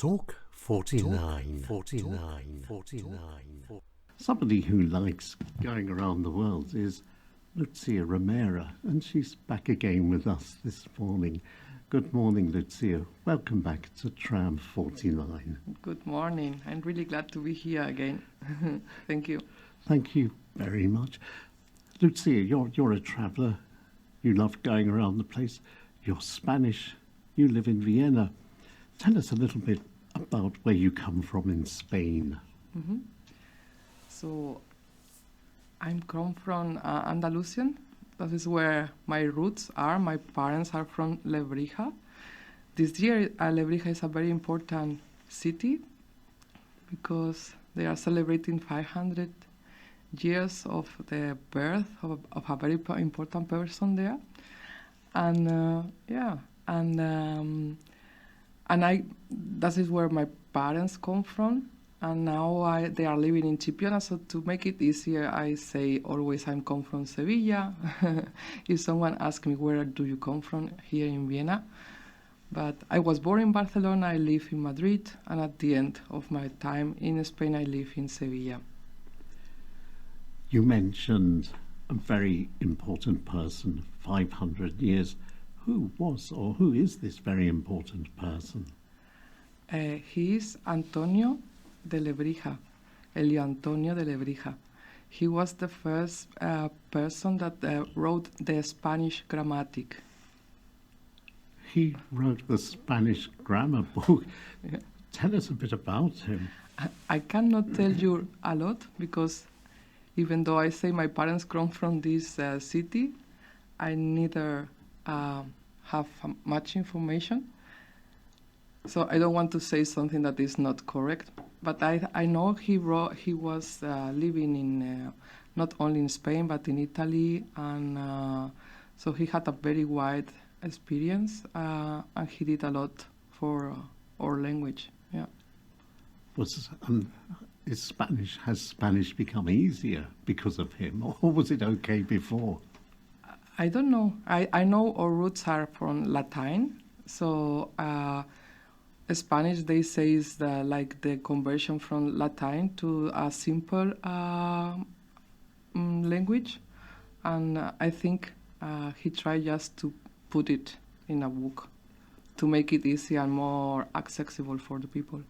Talk 49. 49. 49. Somebody who likes going around the world is Lucia ROMERO, and she's back again with us this morning. Good morning, Lucia. Welcome back to Tram 49. Good morning. I'm really glad to be here again. Thank you. Thank you very much. Lucia, you're a traveller. You love going around the place. You're Spanish. You live in Vienna. Tell us a little bit about where you come from in Spain. Mm-hmm. So, I come from Andalusian. That is where my roots are. My parents are from Lebrija. This year, Lebrija is a very important city because they are celebrating 500 years of the birth of a very important person there. And that is where my parents come from. And now they are living in Chipiona, so to make it easier, I say always I come from Sevilla. If someone asks me where do you come from, here in Vienna. But I was born in Barcelona, I live in Madrid, and at the end of my time in Spain, I live in Sevilla. You mentioned a very important person, 500 years. Who was or who is this very important person? He is Antonio de Lebrija, Elio Antonio de Lebrija. He was the first person that wrote the Spanish grammatic. He wrote the Spanish grammar book. Yeah. Tell us a bit about him. I cannot tell you a lot because even though I say my parents come from this city, I neither have much information. So I don't want to say something that is not correct. But I know he was living in not only in Spain but in Italy, and so he had a very wide experience, and he did a lot for our language. Yeah. Has Spanish become easier because of him, or was it okay before? I don't know. I know our roots are from Latin, so Spanish, they say, is like the conversion from Latin to a simple language, and I think he tried just to put it in a book to make it easy and more accessible for the people.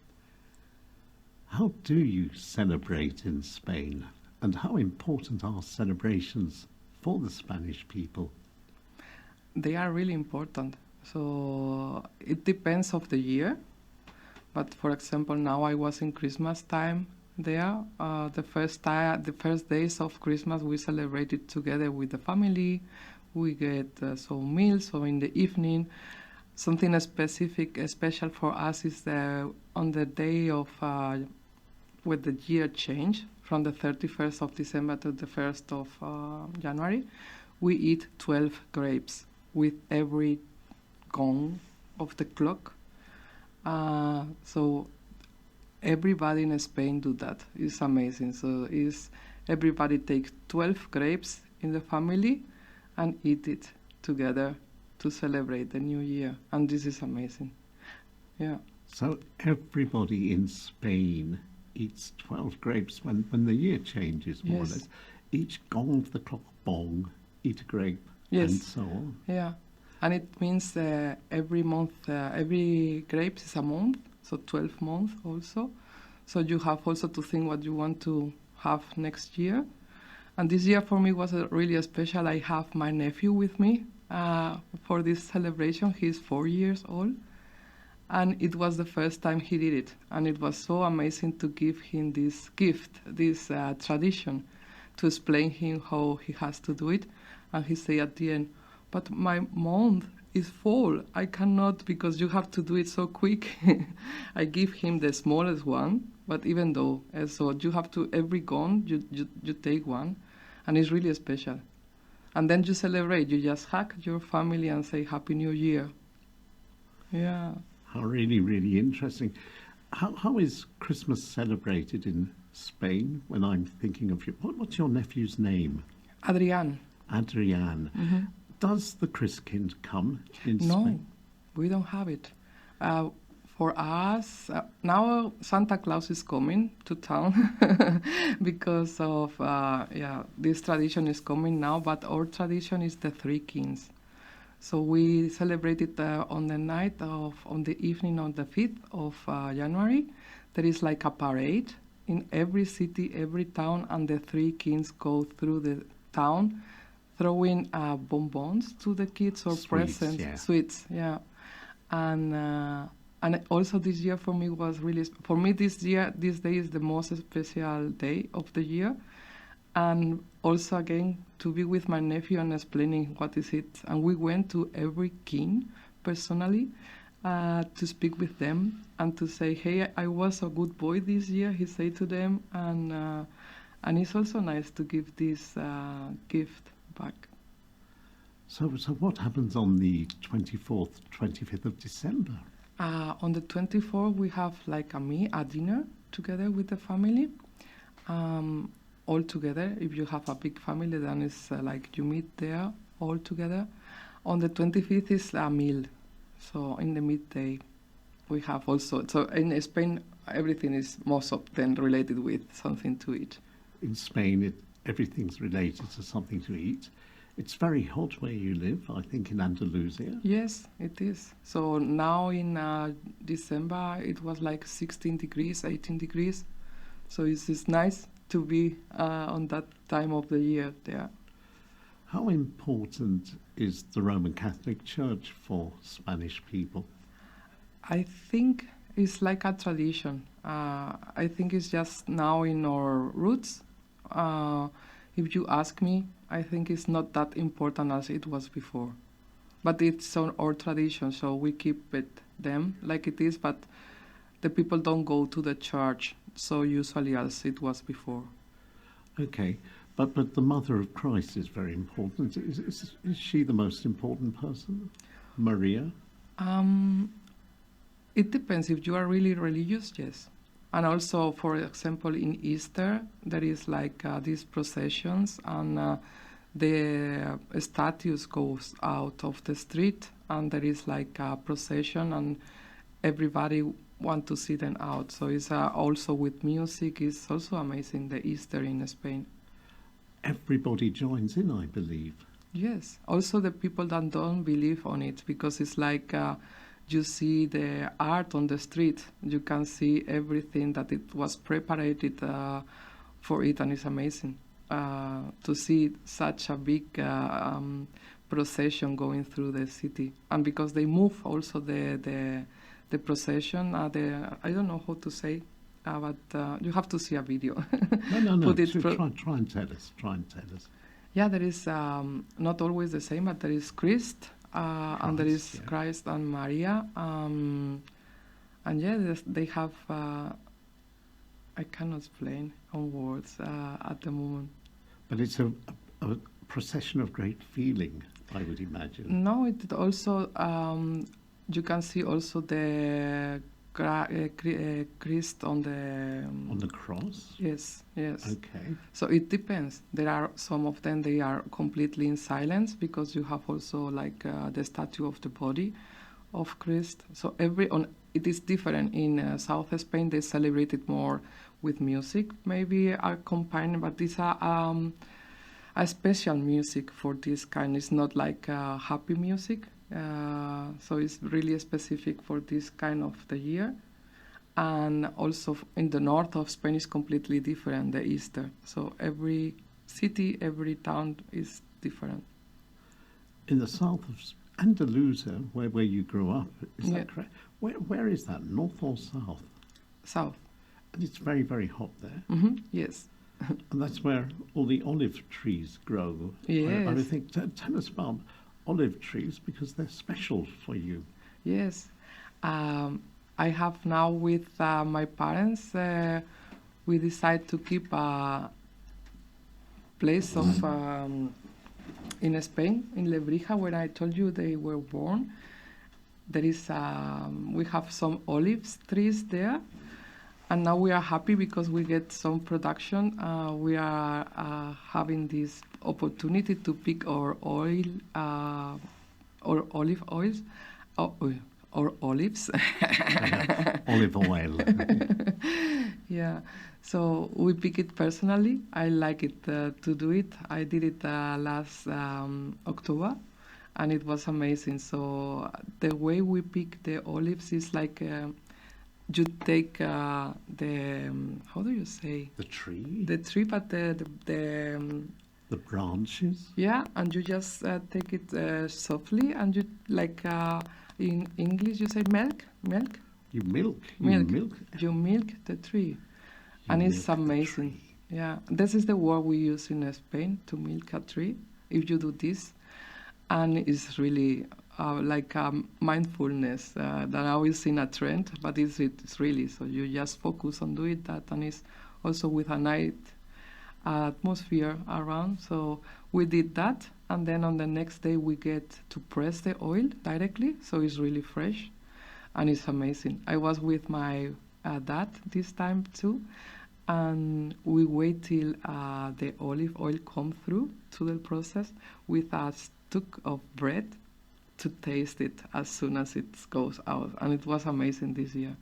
How do you celebrate in Spain, and how important are celebrations for the Spanish people? They are really important. So it depends of the year. But for example, now I was in Christmas time there. The first days of Christmas we celebrated together with the family. We get some meals. So in the evening, something special for us is on the day of with the year change from the 31st of December to the 1st of January, we eat 12 grapes with every gong of the clock. So everybody in Spain do that. It's amazing. So everybody takes 12 grapes in the family and eat it together to celebrate the new year. And this is amazing. Yeah. So everybody in Spain eats 12 grapes when the year changes, more or less. Each gong of the clock, bong, eat a grape, and so on. Yeah. And it means every month, every grape is a month, so 12 months also. So you have also to think what you want to have next year. And this year for me was really special. I have my nephew with me for this celebration. He's 4 years old. And it was the first time he did it. And it was so amazing to give him this gift, this tradition, to explain him how he has to do it. And he said at the end, but my month is full. I cannot because you have to do it so quick. I give him the smallest one, but even though, so you have to, every gong, you take one, and it's really special. And then you celebrate. You just hug your family and say Happy New Year. Yeah. How really, really interesting. How is Christmas celebrated in Spain when I'm thinking of you? What's your nephew's name? Adrian. Adrian. Mm-hmm. Does the Christkind come in Spain? No, we don't have it. For us, now Santa Claus is coming to town because of this tradition is coming now. But our tradition is the Three Kings. So we celebrate it on the evening of the 5th of January. There is like a parade in every city, every town, and the Three Kings go through the town, throwing bonbons to the kids or presents, sweets, yeah, and also this year for me was really, for me this day is the most special day of the year. And also again, to be with my nephew and explaining what is it. And we went to every king personally to speak with them and to say, hey, I was a good boy this year, he said to them. And it's also nice to give this gift back. So what happens on the 24th, 25th of December? On the 24th, we have like a dinner together with the family. All together. If you have a big family, then it's like you meet there all together. On the 25th is a meal. So in the midday, we have also. So in Spain, everything is most often related with something to eat. In Spain, everything's related to something to eat. It's very hot where you live, I think, in Andalusia. Yes, it is. So now in December, it was like 16 degrees, 18 degrees. So it's nice to be on that time of the year there. How important is the Roman Catholic Church for Spanish people? I think it's like a tradition. I think it's just now in our roots. If you ask me, I think it's not that important as it was before. But it's on our tradition, so we keep them like it is, but the people don't go to the church so usually as it was before. Okay, but the Mother of Christ is very important. Is she the most important person? Maria? It depends. If you are really religious, yes. And also, for example, in Easter, there is like these processions, and the statues goes out of the street, and there is like a procession, and everybody want to see them out. So it's also with music. It's also amazing, the Easter in Spain. Everybody joins in, I believe. Yes. Also the people that don't believe on it, because it's like you see the art on the street. You can see everything that it was prepared for it, and it's amazing to see such a big procession going through the city. And because they move also the procession, I don't know how to say, but you have to see a video. No. Try and tell us. Yeah, there is not always the same, but there is Christ, and there is Christ and Maria, and yeah, they have. I cannot explain on words at the moment. But it's a procession of great feeling, I would imagine. No, it also. You can see also the Christ on the cross. Yes. Okay. So it depends. There are some of them, they are completely in silence, because you have also like the statue of the body of Christ. So it is different. In South Spain, they celebrate it more with music, maybe accompanied, but these are a special music for this kind. It's not like happy music. So it's really specific for this kind of the year. And also in the north of Spain is completely different, the Easter. So every city, every town is different. In the south of Andalusia, where you grew up, is that correct? Where is that, north or south? South. And it's very, very hot there. Mm-hmm. Yes. And that's where all the olive trees grow. Yes. I think, tell us about olive trees, because they're special for you. Yes. I have now with my parents, we decide to keep a place of in Spain, in Lebrija, where I told you they were born. There is we have some olives trees there, and now we are happy because we get some production. We are having this opportunity to pick our oil, or olive oils, or olives. Olive oil. Yeah, so we pick it personally. I like it to do it. I did it last October, and it was amazing. So the way we pick the olives is like you take the how do you say The tree. the tree, but the The branches. yeah, and you just take it softly, and you like in English you say milk. You milk. Milk. You milk. You milk the tree, You and it's milk the amazing. tree. Yeah, this is the word we use in Spain to milk a tree. If you do this, and it's really like mindfulness that now is in a trend, but it's really so you just focus on doing that, and it's also with a night atmosphere around. So we did that, and then on the next day we get to press the oil directly, so it's really fresh, and it's amazing. I was with my dad this time too, and we wait till the olive oil come through to the process with a stick of bread to taste it as soon as it goes out, and it was amazing this year.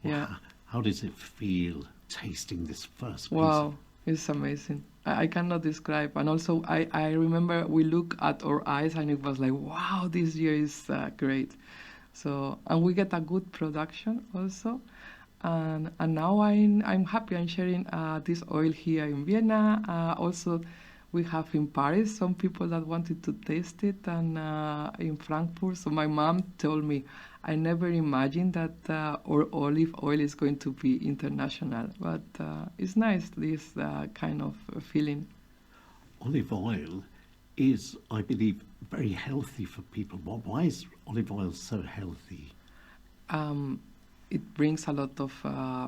Yeah. Wow. How does it feel tasting this first piece? Wow, it's amazing. I cannot describe. And also, I remember we look at our eyes and it was like, wow, this year is great. So, and we get a good production also. And now I'm happy I'm sharing this oil here in Vienna. Also, we have in Paris some people that wanted to taste it, and in Frankfurt. So my mom told me, I never imagined that our olive oil is going to be international, but it's nice, this kind of feeling. Olive oil is, I believe, very healthy for people. Why is olive oil so healthy? It brings a lot of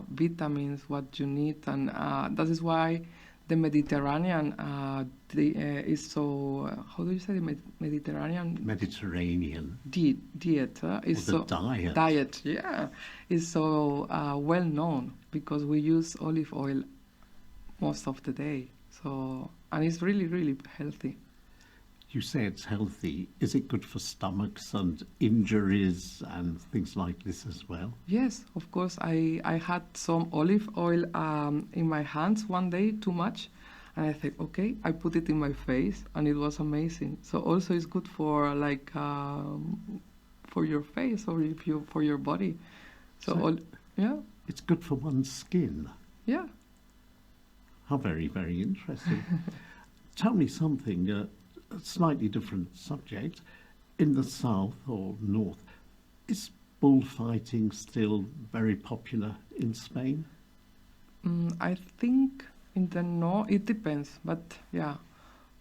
vitamins, what you need, and that is why the Mediterranean is so, how do you say the Mediterranean? Mediterranean. Diet is the so diet. Diet, yeah, is so well known because we use olive oil most of the day. So, and it's really, really healthy. You say it's healthy. Is it good for stomachs and injuries and things like this as well? Yes, of course. I had some olive oil in my hands one day, too much, and I thought, okay, I put it in my face, and it was amazing. So also it's good for like for your face or if you for your body. So yeah, It's good for one's skin. yeah. How very, very interesting. Tell me something, a slightly different subject. In the south or north, is bullfighting still very popular in Spain? I think in the north it depends, but yeah,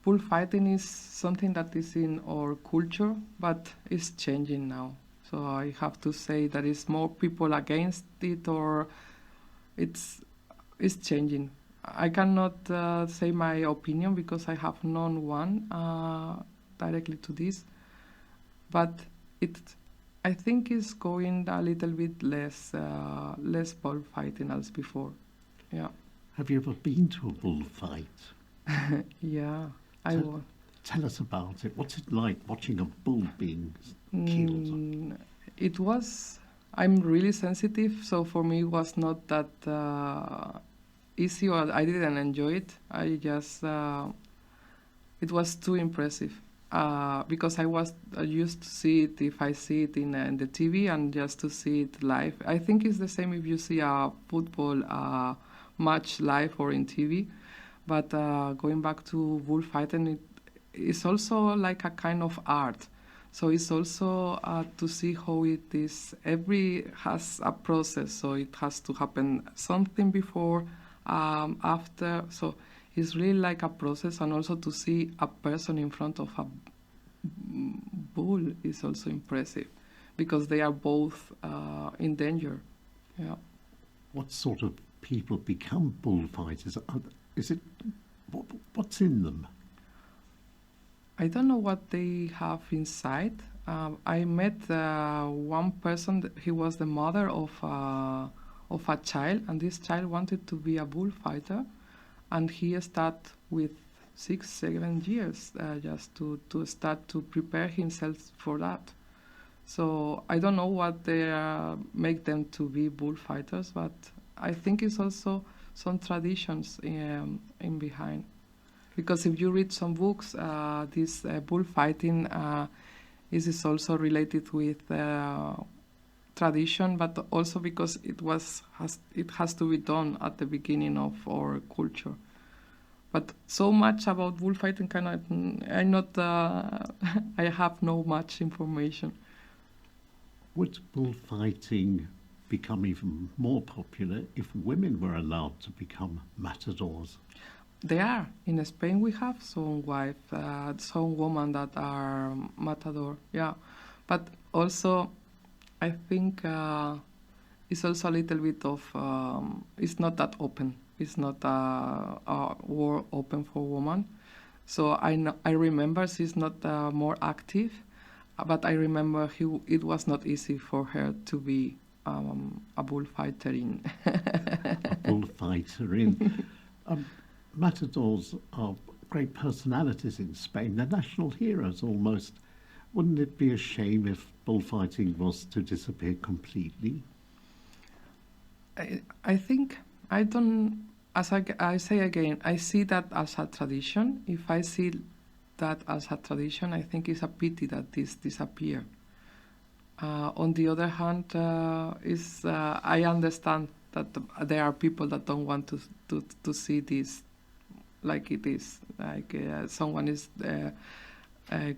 bullfighting is something that is in our culture, but it's changing now. So I have to say that it's more people against it, or it's changing. I cannot say my opinion because I have known one directly to this, but I think it's going a little bit less bullfighting as before. Yeah. Have you ever been to a bullfight? Yeah, I was. Tell us about it. What's it like watching a bull being killed? It was. I'm really sensitive, so for me it was not that easy, or I didn't enjoy it. I just it was too impressive because I was used to see it if I see it in the TV, and just to see it live. I think it's the same if you see a football match live or in TV. But going back to bullfighting, it's also like a kind of art. So it's also to see how it is. Every has a process, so it has to happen something before, after. So it's really like a process, and also to see a person in front of a bull is also impressive, because they are both in danger. Yeah. What sort of people become bullfighters? Is it what's in them? I don't know what they have inside. I met one person. He was the mother of a child, and this child wanted to be a bullfighter, and he started with 6-7 years just to start to prepare himself for that. So I don't know what they make them to be bullfighters, but I think it's also some traditions in behind. Because if you read some books, this bullfighting is also related with tradition, but also because it has to be done at the beginning of our culture. But so much about bullfighting, I'm not. I have no much information. Would bullfighting become even more popular if women were allowed to become matadors? They are. In Spain, we have some some women that are matador, yeah. But also, I think it's also a little bit of, it's not that open. It's not a war open for women. So I remember she's not more active, but I remember it was not easy for her to be a bullfighter in. A bullfighter in. Matadors are great personalities in Spain. They're national heroes almost. Wouldn't it be a shame if bullfighting was to disappear completely? I think I don't. As I say again, I see that as a tradition. If I see that as a tradition, I think it's a pity that this disappear. On the other hand, I understand that there are people that don't want to see this like it is, like someone is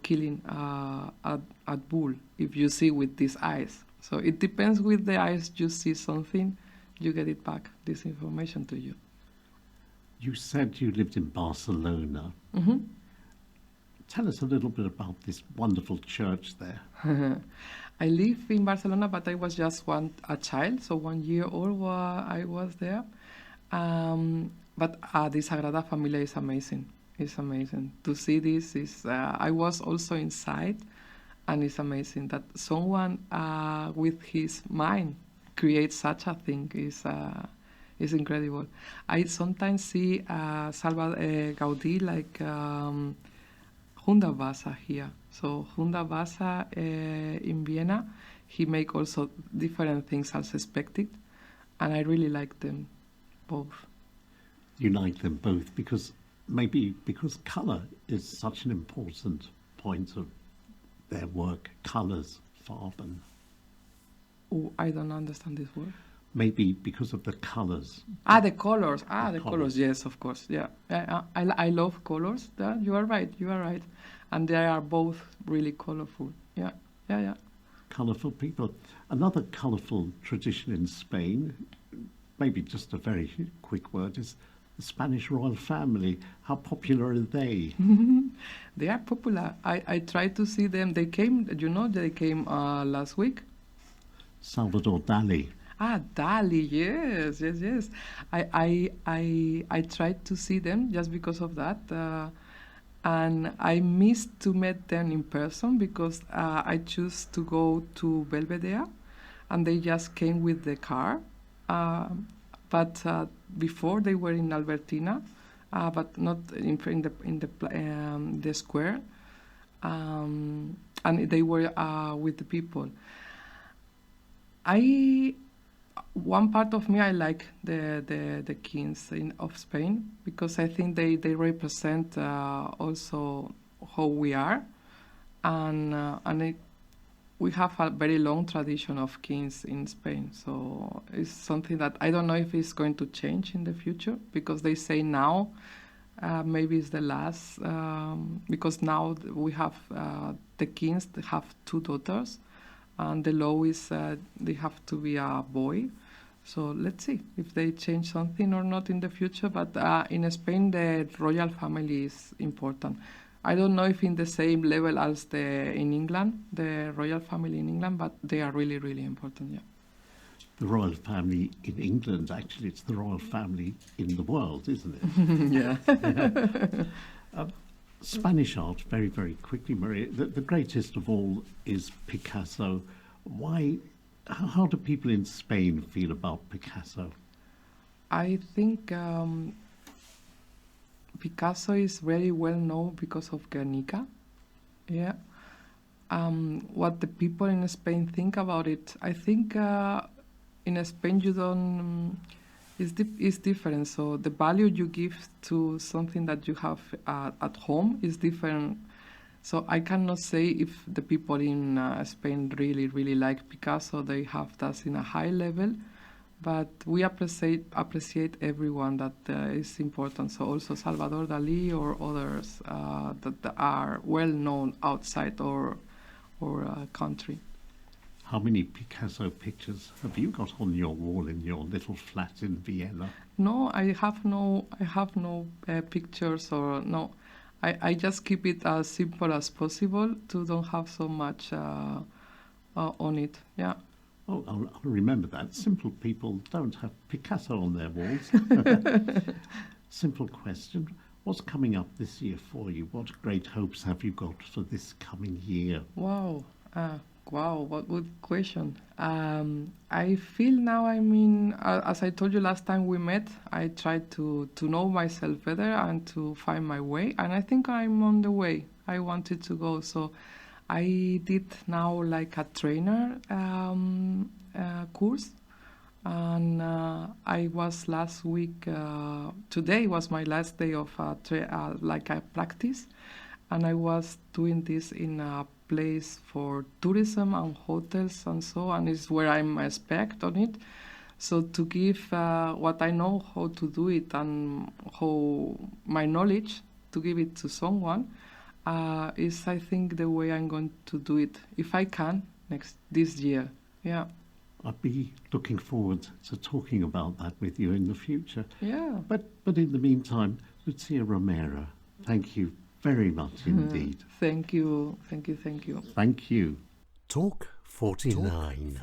killing a bull. If you see with these eyes, so it depends. With the eyes, you see something, you get it back. This information to you. You said you lived in Barcelona. Mm-hmm. Tell us a little bit about this wonderful church there. I live in Barcelona, but I was just a child, so 1 year old I was there. But the Sagrada Familia is amazing. It's amazing to see this. I was also inside, and it's amazing that someone with his mind creates such a thing. Is incredible. I sometimes see Gaudí like Hundertwasser here. So Hundertwasser in Vienna, he make also different things as expected, and I really like them both. You like them both because colour is such an important point of their work. Colours, Farben. Oh, I don't understand this word. Maybe because of the colours. The colors. The colors. Yes, of course. Yeah. I love colors. Yeah, you are right. And they are both really colorful. Yeah. Colourful people. Another colourful tradition in Spain, maybe just a very quick word, is the Spanish royal family. How popular are they? They are popular. I tried to see them. They came last week. Salvador Dali. Dali, yes. I tried to see them just because of that, and I missed to meet them in person because I chose to go to Belvedere, and they just came with the car. But before they were in Albertina, but not in the square, and they were with the people. One part of me, I like the kings of Spain because I think they represent also how we are, and we have a very long tradition of kings in Spain. So it's something that I don't know if it's going to change in the future because they say now maybe it's the last because now we have the kings have 2 daughters, and the law is they have to be a boy. So let's see if they change something or not in the future. But in Spain, the royal family is important. I don't know if in the same level as in England, the royal family in England, but they are really, really important, yeah. The royal family in England, actually, it's the royal family in the world, isn't it? Yeah. Spanish art, very, very quickly, Maria. The greatest of all is Picasso. How do people in Spain feel about Picasso? I think Picasso is very well known because of Guernica. Yeah. what the people in Spain think about it. I think in Spain you don't. It's different. So the value you give to something that you have at home is different. So I cannot say if the people in Spain really like Picasso. They have that in a high level, but we appreciate everyone that is important. So also Salvador Dali or others that are well known outside our country. How many Picasso pictures have you got on your wall in your little flat in Vienna? No, I have no pictures or no. I just keep it as simple as possible to don't have so much on it. Yeah. Oh, I'll remember that. Simple people don't have Picasso on their walls. Simple question. What's coming up this year for you? What great hopes have you got for this coming year? Wow. Wow, what good question. I feel now, I mean, as I told you last time we met, I tried to know myself better and to find my way. And I think I'm on the way I wanted to go. So I did now like a trainer course. And I was last week, today was my last day of like a practice. And I was doing this in a place for tourism and hotels and so on. Is where I'm expert on it. So to give what I know how to do it and how my knowledge to give it to someone is, I think, the way I'm going to do it if I can this year. Yeah. I'd be looking forward to talking about that with you in the future. Yeah. But in the meantime, Lucia Romero, thank you very much indeed. Thank you. Thank you. Talk 49.